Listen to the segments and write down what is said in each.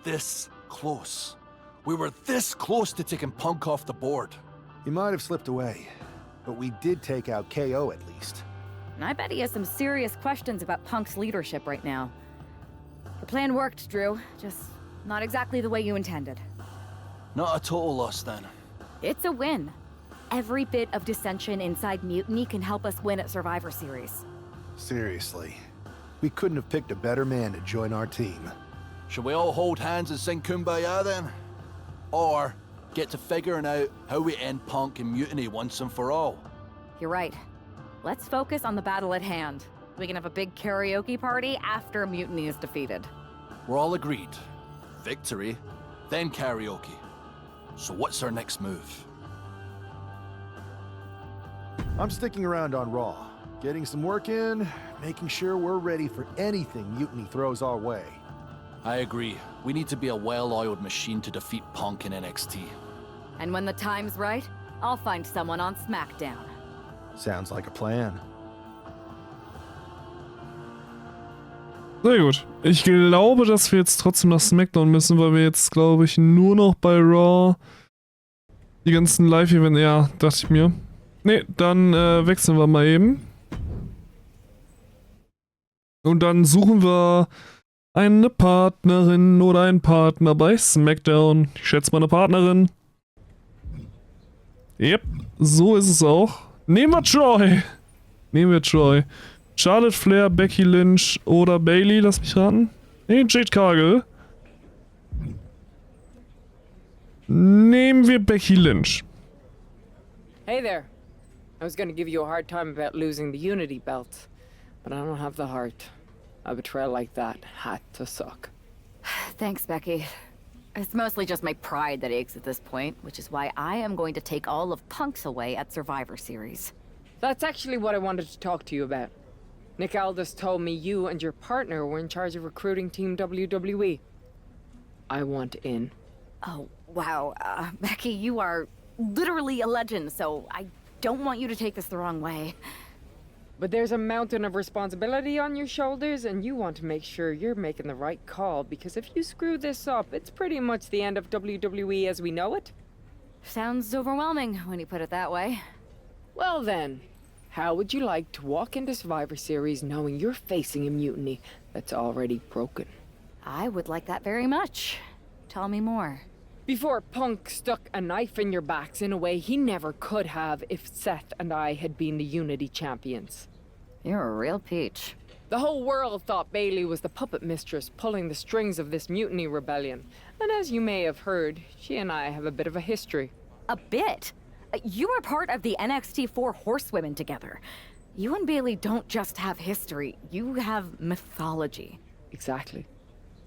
this close. We were this close to taking Punk off the board. He might have slipped away, but we did take out KO at least. And I bet he has some serious questions about Punk's leadership right now. The plan worked, Drew. Just not exactly the way you intended. Not a total loss then. It's a win. Every bit of dissension inside Mutiny can help us win at Survivor Series. Seriously, we couldn't have picked a better man to join our team. Should we all hold hands and sing Kumbaya then? Or get to figuring out how we end Punk and Mutiny once and for all? You're right. Let's focus on the battle at hand. We can have a big karaoke party after Mutiny is defeated. We're all agreed. Victory, then karaoke. So what's our next move? I'm sticking around on Raw, getting some work in, making sure we're ready for anything Mutiny throws our way. I agree. We need to be a well-oiled machine to defeat Punk in NXT. And when the time's right, I'll find someone on SmackDown. Sounds like a plan. Sehr gut. Ich glaube, dass wir jetzt trotzdem nach SmackDown müssen, weil wir jetzt, glaube ich, nur noch bei Raw die ganzen Live-Events... Ja, dachte ich mir. Ne, dann wechseln wir mal eben. Und dann suchen wir eine Partnerin oder einen Partner bei SmackDown. Ich schätze mal eine Partnerin. Yep, so ist es auch. Nehmen wir Troy. Nehmen wir Troy. Charlotte Flair, Becky Lynch oder Bayley, lass mich raten. Nee, Jade Cargill. Nehmen wir Becky Lynch. Hey there. I was gonna give you a hard time about losing the Unity belt, but I don't have the heart. A betrayal like that had to suck. Thanks, Becky. It's mostly just my pride that aches at this point, which is why I am going to take all of Punk's away at Survivor Series. That's actually what I wanted to talk to you about. Nick Aldis told me you and your partner were in charge of recruiting Team WWE. I want in. Oh, wow. Becky, you are literally a legend, so I don't want you to take this the wrong way. But there's a mountain of responsibility on your shoulders, and you want to make sure you're making the right call, because if you screw this up, it's pretty much the end of WWE as we know it. Sounds overwhelming when you put it that way. Well then, how would you like to walk into Survivor Series knowing you're facing a mutiny that's already broken? I would like that very much. Tell me more. Before Punk stuck a knife in your backs in a way he never could have if Seth and I had been the Unity champions. You're a real peach. The whole world thought Bayley was the puppet mistress pulling the strings of this mutiny rebellion. And as you may have heard, she and I have a bit of a history. A bit? You were part of the NXT 4 Horsewomen together. You and Bayley don't just have history, you have mythology. Exactly.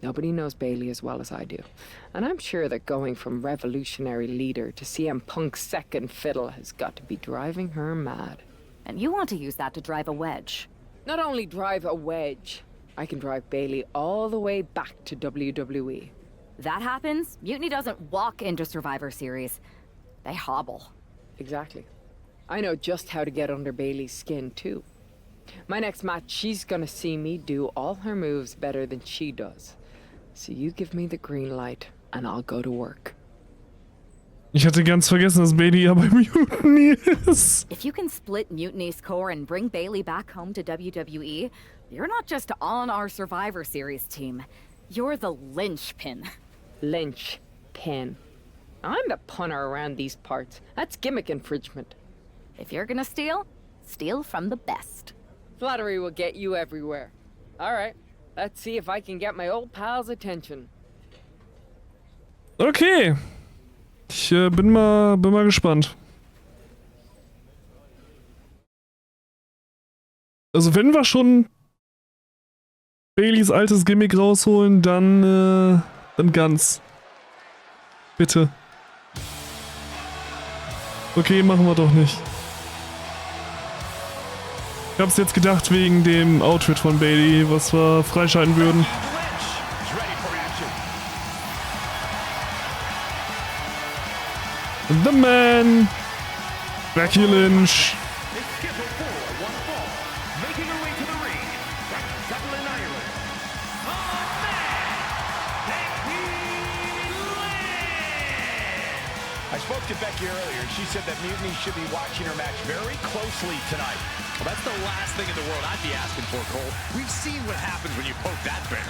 Nobody knows Bayley as well as I do. And I'm sure that going from revolutionary leader to CM Punk's second fiddle has got to be driving her mad. And you want to use that to drive a wedge. Not only drive a wedge, I can drive Bayley all the way back to WWE. That happens, Mutiny doesn't walk into Survivor Series. They hobble. Exactly. I know just how to get under Bayley's skin, too. My next match, she's gonna see me do all her moves better than she does. So you give me the green light, and I'll go to work. Ich hatte ganz vergessen, dass Bayley ja bei Mutiny ist. If you can split Mutiny's core and bring Bayley back home to WWE, you're not just on our Survivor Series team. You're the linchpin. Linchpin. I'm the punter around these parts. That's gimmick infringement. If you're gonna steal, steal from the best. Flattery will get you everywhere. All right, let's see if I can get my old pal's attention. Okay. Ich bin mal gespannt. Also wenn wir schon Baileys altes Gimmick rausholen, dann ganz. Bitte. Okay, machen wir doch nicht. Ich hab's jetzt gedacht wegen dem Outfit von Bayley, was wir freischalten würden. The Man, Becky Lynch. spoke to Becky earlier. She said that Mutiny should be watching her match very closely tonight. Well, that's the last thing in the world I'd be asking for, Cole. We've seen what happens when you poke that bear.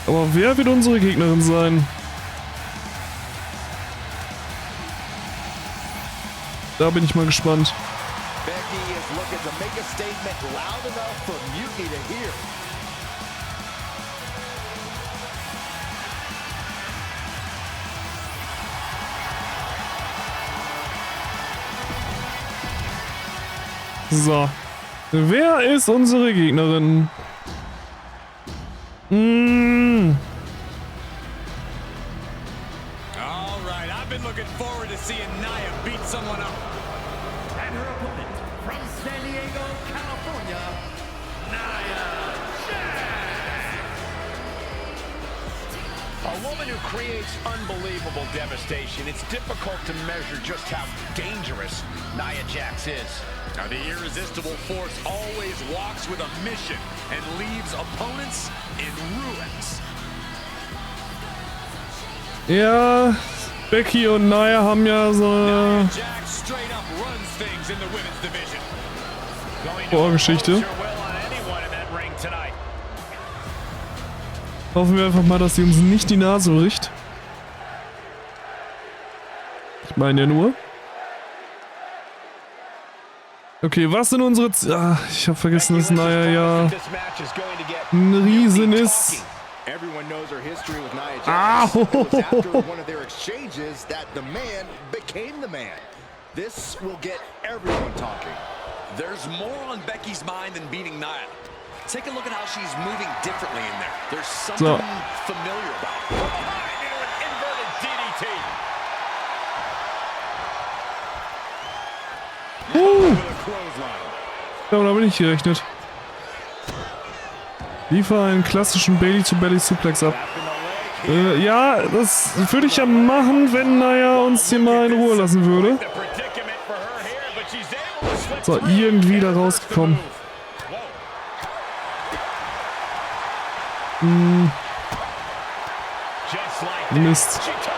Aber wer wird unsere Gegnerin sein? Da bin ich mal gespannt. Becky is looking to make a statement loud enough for Mutiny to hear. So. Wer ist unsere Gegnerin? All right, I've been looking forward to seeing Nia beat someone up. And her opponent from San Diego, California, Nia Jax. A woman who creates unbelievable devastation. It's difficult to measure just how dangerous Nia Jax is. Now, the irresistible force always walks with a mission and leaves opponents in ruins. Ja, Becky und Nia haben ja so Nia eine Jax straight up runs things in the women's division. Vorgeschichte. Well on anyone in that ring tonight. Hoffen wir einfach mal, dass sie uns nicht die Nase bricht. Ich meine ja nur. Okay, was sind unsere ich habe vergessen, dass Nia ja ein Riesen ist. Everyone knows her history with Nia Jax. Ah, It was after one of their exchanges that the man became the man. This will get everyone talking. There's more on Becky's mind than beating Nia. Take a look at how she's moving differently in there. There's something familiar about it. Right into an inverted DDT. With a clothesline. Ja, da bin ich gerechnet. Liefer einen klassischen Belly-to-Belly-Suplex ab. Ja, das würde ich ja machen, wenn Nia uns hier mal in Ruhe lassen würde. The predicament for her here, but she's able to slip So, through. irgendwie da rausgekommen. Just like that. Mist. She turned it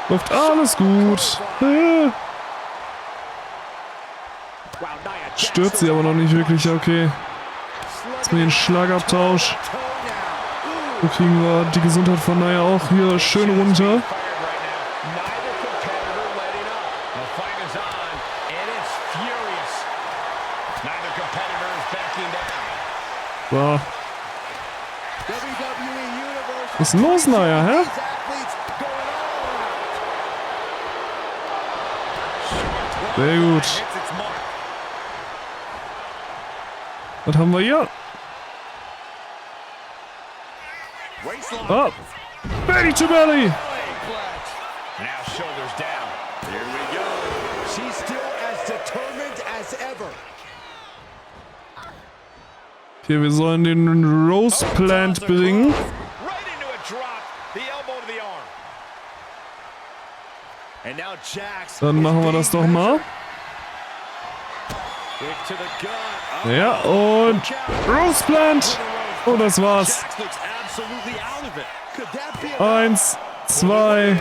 around. Läuft alles gut. Wow, Nia Jax Stört sie aber noch nicht wirklich. Okay. Jetzt mal den Schlagabtausch. So kriegen wir die Gesundheit von Nia auch hier schön runter. So. Was ist denn los, Nia, hä? Sehr gut. Was haben wir hier? Oh. Belly to belly. Now shoulders down. Here we go. She's still as determined as ever. Hier, wir sollen den Rose Plant bringen. Right into a drop. The elbow to the arm. And now Jax. Dann machen wir das doch mal. Kick to the gut. Ja, und Rose Plant. Oh, das war's. Jax looks absolutely out of it. Could that be 1, 2. No,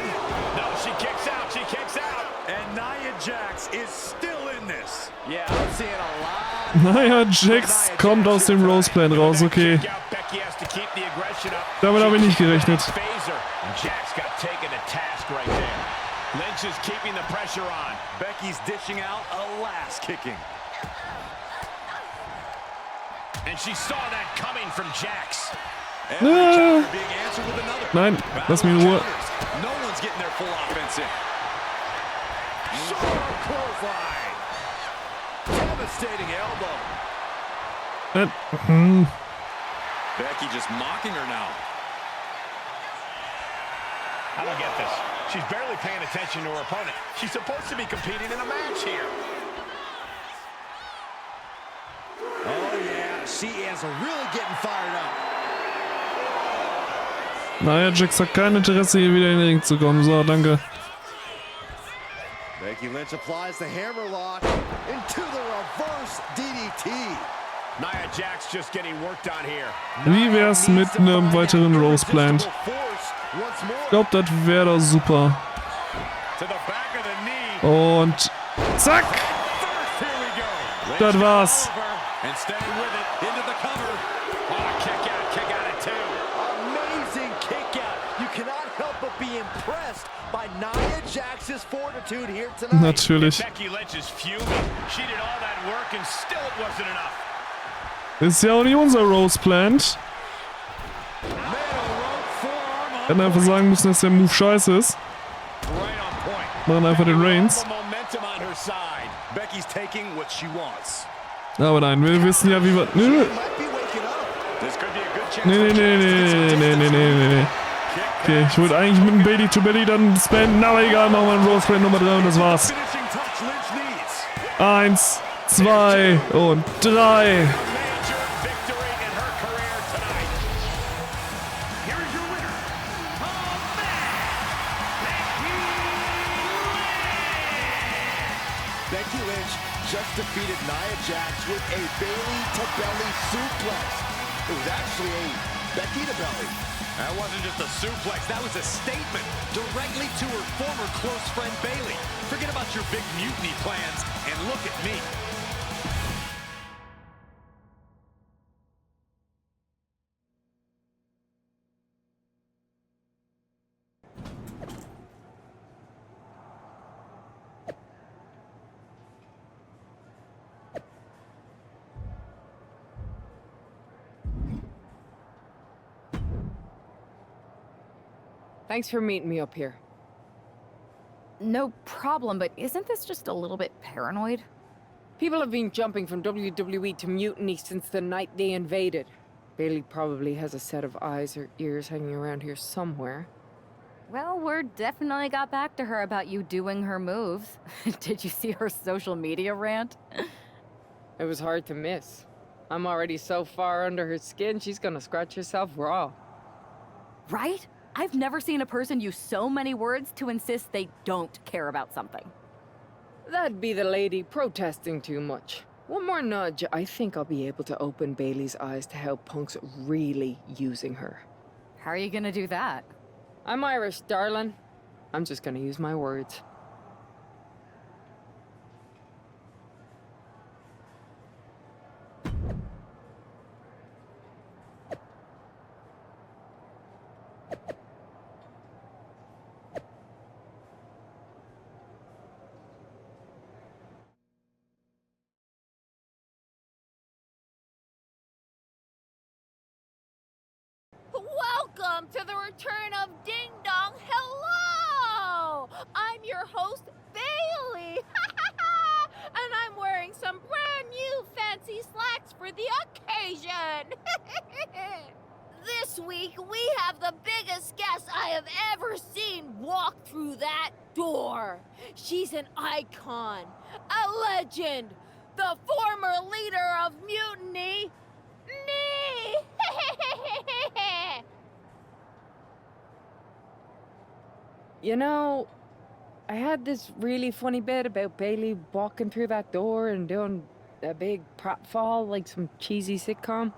she kicks out. She kicks out. And Nia Jax is still in this. Yeah, I'm seeing a lot. Nia Jax kommt aus dem Rose Plant raus, okay. Becky has to keep the aggression up. Damit habe ich nicht gerechnet. Phaser. And Jax got taken to task right there. Lynch is keeping the pressure on. Becky's dishing out a last kicking. And she saw that coming from Jax. Every counter being answered with another. Nein, lass mich in Ruhe. No one's getting their full offense in. Sharp clothesline. Devastating elbow. Becky just mocking her now. I don't get this. She's barely paying attention to her opponent. She's supposed to be competing in a match here. Oh yeah, she is really getting fired up. Nia Jax hat kein Interesse, hier wieder in den Ring zu kommen. So, danke. Becky Lynch applies the hammerlock into the reverse DDT. Nia Jax just getting worked on here. Wie wär's mit einem weiteren Rose Plant? Ich glaube, das wäre doch super. Und zack! Das war's. Amazing kick out. You cannot help but be impressed by Nia Jax's fortitude here tonight. Natürlich. Becky Lynch is fuming. She did all that work and still it wasn't enough. Ist ja auch nicht unser Rose Plant. Hätten einfach sagen müssen, dass der Move scheiße ist. Machen einfach den Reigns. Aber nein, wir wissen ja, wie wir... Nö. Nee. Okay, ich wollte eigentlich mit dem Bailey to Belly dann spenden, aber egal, machen wir einen Rose Plant Nummer 3 und das war's. 1, 2 und 3. Becky Lynch just defeated Nia Jax with a Bailey-to-belly suplex. It was actually a Becky-to-belly. That wasn't just a suplex, that was a statement directly to her former close friend Bailey. Forget about your big mutiny plans and look at me. Thanks for meeting me up here. No problem, but isn't this just a little bit paranoid? People have been jumping from WWE to Mutiny since the night they invaded. Bailey probably has a set of eyes or ears hanging around here somewhere. Well, word definitely got back to her about you doing her moves. Did you see her social media rant? It was hard to miss. I'm already so far under her skin, she's gonna scratch herself raw. Right? I've never seen a person use so many words to insist they don't care about something. That'd be the lady protesting too much. One more nudge, I think I'll be able to open Bailey's eyes to how Punk's really using her. How are you gonna do that? I'm Irish, darling. I'm just gonna use my words. Welcome to the return of Ding Dong. Hello! I'm your host, Bailey. And I'm wearing some brand new fancy slacks for the occasion. This week, we have the biggest guest I have ever seen walk through that door. She's an icon, a legend, the former leader of Mutiny, me! You know, I had this really funny bit about Bailey walking through that door and doing a big pratfall like some cheesy sitcom.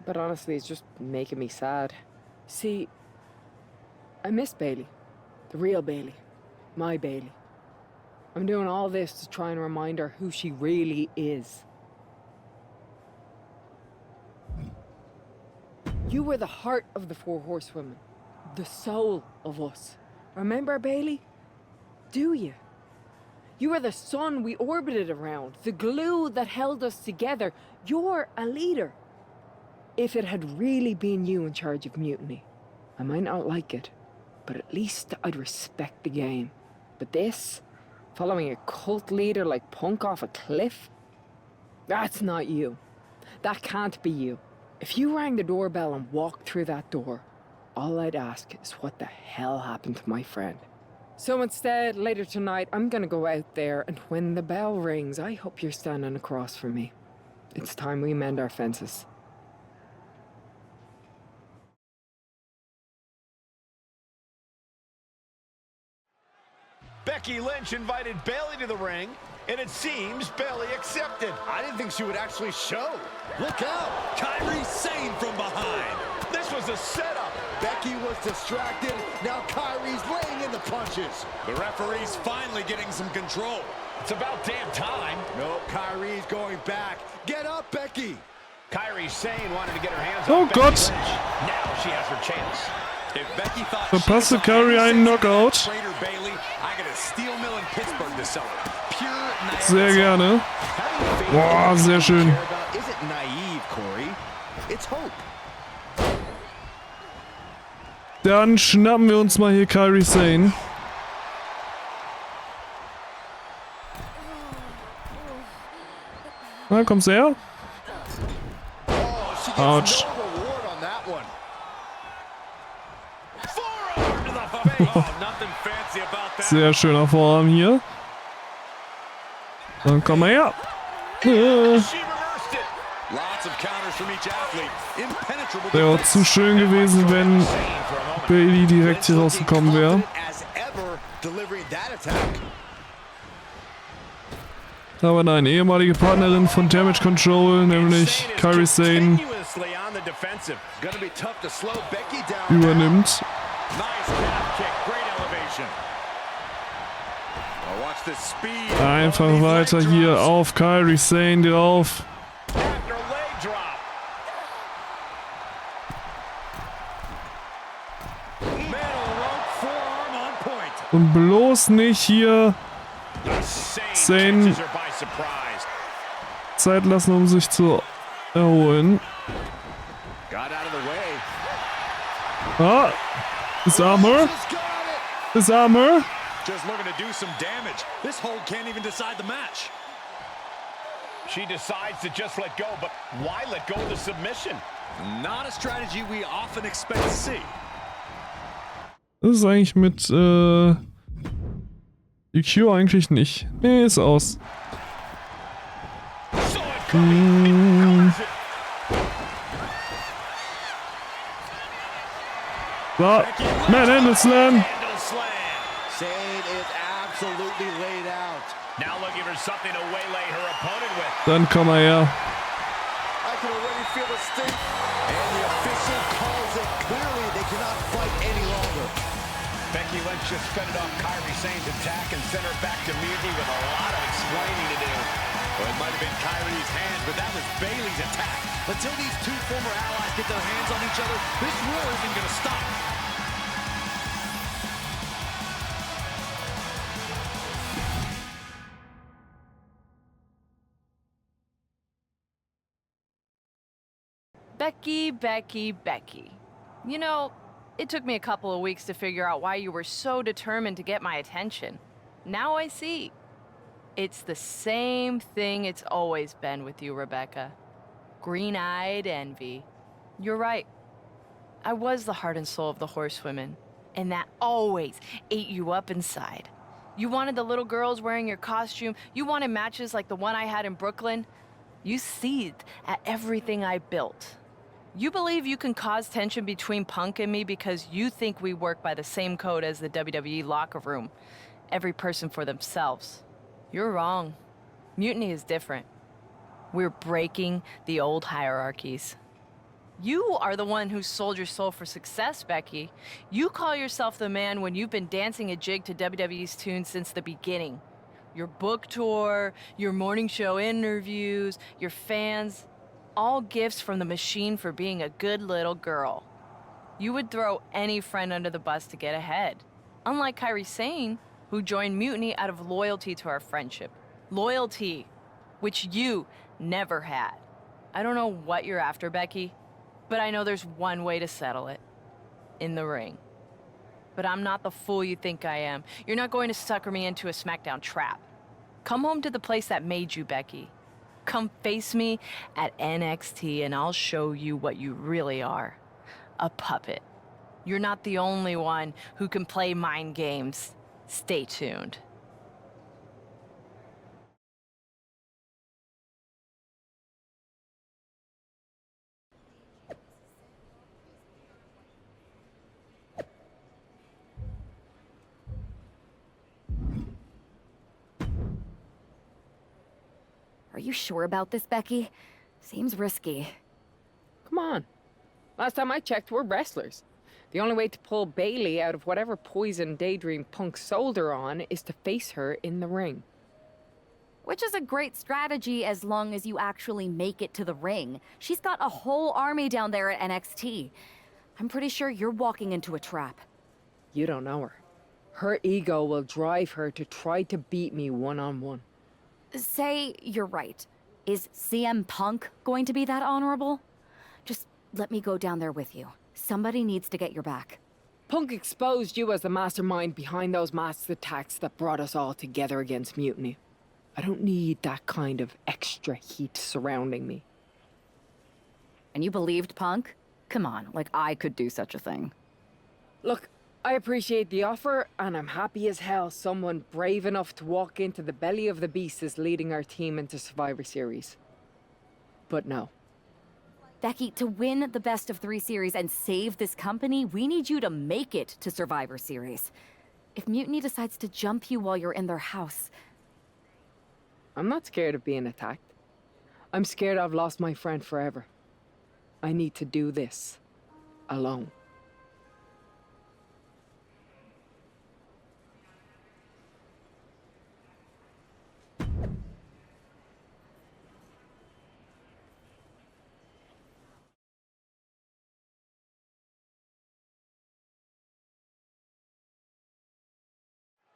But honestly, it's just making me sad. See, I miss Bailey. The real Bailey. My Bailey. I'm doing all this to try and remind her who she really is. You were the heart of the Four Horsewomen. The soul of us. Remember, Bailey? Do you? You were the sun we orbited around, the glue that held us together. You're a leader. If it had really been you in charge of Mutiny, I might not like it, but at least I'd respect the game. But this, following a cult leader like Punk off a cliff, that's not you. That can't be you. If you rang the doorbell and walked through that door, all I'd ask is what the hell happened to my friend. So instead, later tonight, I'm gonna go out there, and when the bell rings, I hope you're standing across from me. It's time we mend our fences. Becky Lynch invited Bailey to the ring, and it seems Bayley accepted. I didn't think she would actually show. Look out! Kairi Sane from behind. This was a setup. Becky was distracted. Now Kairi's laying in the punches. The referee's finally getting some control. It's about damn time. Nope, Kairi's going back. Get up, Becky. Kairi Sane wanted to get her hands Oh on Becky Gott. Lynch. Now she has her chance. If Becky thought Verpasste Kairi einen Knockout. Trainer Bayley, I got a steel mill in Pittsburgh to sell her. Pure Sehr gerne. Boah, sehr schön. Isn't naive, Corey. It's hope. Dann schnappen wir uns mal hier Kairi Sane. Na, kommst du her? Autsch. Sehr schöner Vorarm hier. Dann komm mal her. Wäre auch zu schön gewesen, wenn Bayley direkt hier rausgekommen wäre. Aber nein, ehemalige Partnerin von Damage Control, nämlich Kairi Sane, übernimmt. Einfach weiter hier auf Kairi Sane drauf. Und bloß nicht hier Sane Zeit lassen, um sich zu erholen. Ah, ist Armor. Ist Armor. Just looking to do some damage. This hold can't even decide the match. She decides to just let go, but why let go of the submission? Not a strategy we often expect to see. Das ist eigentlich mit EQ eigentlich nicht. Nee, ist aus. So, Man Handle Slam. Sane is absolutely laid out. Now looking for something to waylay her opponent with. Dann komm mal her. I can already feel the sting. And the official calls it clearly. They cannot fight any longer. Becky Lynch just fended off Kairi Sane's attack and sent her back to Mutiny with a lot of explaining to do. Well, it might have been Kairi's hands, but that was Bayley's attack. Until these two former allies get their hands on each other, this war isn't going to stop. Becky, Becky, Becky. You know, it took me a couple of weeks to figure out why you were so determined to get my attention. Now I see. It's the same thing it's always been with you, Rebecca. Green-eyed envy. You're right. I was the heart and soul of the horsewomen, and that always ate you up inside. You wanted the little girls wearing your costume. You wanted matches like the one I had in Brooklyn. You seethed at everything I built. You believe you can cause tension between Punk and me because you think we work by the same code as the WWE locker room. Every person for themselves. You're wrong. Mutiny is different. We're breaking the old hierarchies. You are the one who sold your soul for success, Becky. You call yourself the man when you've been dancing a jig to WWE's tune since the beginning. Your book tour, your morning show interviews, your fans, all gifts from the machine for being a good little girl. You would throw any friend under the bus to get ahead. Unlike Kairi Sane, who joined Mutiny out of loyalty to our friendship. Loyalty, which you never had. I don't know what you're after, Becky, but I know there's one way to settle it. In the ring. But I'm not the fool you think I am. You're not going to sucker me into a SmackDown trap. Come home to the place that made you, Becky. Come face me at NXT and I'll show you what you really are. A puppet. You're not the only one who can play mind games. Stay tuned. Are you sure about this, Becky? Seems risky. Come on. Last time I checked, we're wrestlers. The only way to pull Bailey out of whatever poison daydream Punk sold her on is to face her in the ring. Which is a great strategy as long as you actually make it to the ring. She's got a whole army down there at NXT. I'm pretty sure you're walking into a trap. You don't know her. Her ego will drive her to try to beat me one-on-one. Say you're right. Is CM Punk going to be that honorable? Just let me go down there with you. Somebody needs to get your back. Punk exposed you as the mastermind behind those masked attacks that brought us all together against Mutiny. I don't need that kind of extra heat surrounding me. And you believed Punk? Come on, like I could do such a thing. Look, I appreciate the offer, and I'm happy as hell someone brave enough to walk into the belly of the beast is leading our team into Survivor Series. But no. Becky, to win the best of 3 series and save this company, we need you to make it to Survivor Series. If Mutiny decides to jump you while you're in their house... I'm not scared of being attacked. I'm scared I've lost my friend forever. I need to do this alone.